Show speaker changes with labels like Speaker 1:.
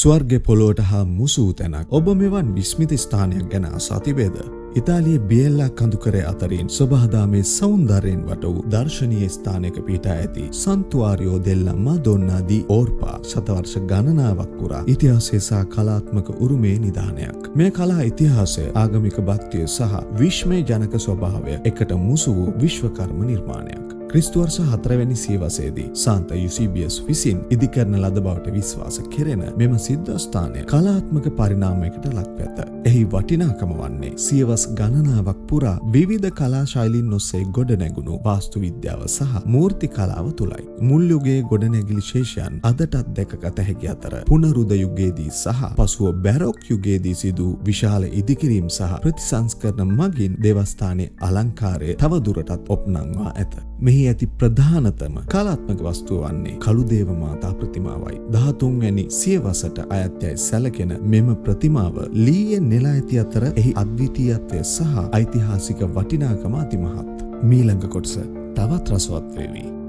Speaker 1: ස්වර්ග පොළොවට හා මුසු තැනක්. ඔබ මෙවන් විස්මිත ස්ථානයක් ගැන අසා තිබේද? ඉතාලියේ බියෙල්ලා කඳුකරය අතරින් සොබහදාමේ සෞන්දර්යයෙන් වට වූ දර්ශනීය ස්ථානයක පිහිටා ඇති සන්තුආරියෝ දෙල්ලා මදොන්නා දී ඕර්පා ශතවර්ෂ ගණනාවක් පුරා ඉතිහාසය සහ කලාත්මක උරුමේ නිදානයක්. මේ කලා ඉතිහාසය, ආගමික භක්තිය සහ විශ්මය ජනක ස්වභාවය එකට මුසු වූ විශ්වකර්ම නිර්මාණයක්. ක්‍රිස්තු වර්ෂ 4 වැනි සියවසේදී සාන්ත යුසීබියස් විසින් ඉදිකරන ලද බවට විශ්වාස කෙරෙන මෙම සිද්ධාස්ථානය කලාත්මක පරිණාමයකට ලක්ව ඇත. එහි වටිනාකම වන්නේ සියවස් ගණනාවක් පුරා විවිධ කලා ශෛලීන් ඔස්සේ ගොඩනැගුණු වාස්තු විද්‍යාව සහ මූර්ති කලාව තුලයි. මුල් යුගයේ ගොඩනැගිලි ශේෂයන් අදටත් දැකගත හැකි අතර පුනරුද යුගයේදී සහ පසුව බැරොක් යුගයේදී සිදු විශාල ඉදිකිරීම් සහ ප්‍රතිසංස්කරණ මගින් දේවස්ථානයේ අලංකාරය තවදුරටත් ඔප්නංවා ඇත. මෙහි ඇති ප්‍රධානතම කලාත්මක වස්තුව වන්නේ කළුදේව මාතා ප්‍රතිමාවයි. 13 වැනි සියවසට අයත්යයි සැලකෙන මෙම ප්‍රතිමාව ලීයෙන් නෙලා ඇති අතර එහි අද්විතීයත්වය සහ ඓතිහාසික වටිනාකම අතිමහත්. මීළඟ කොටස තවත් රසවත් වේවි.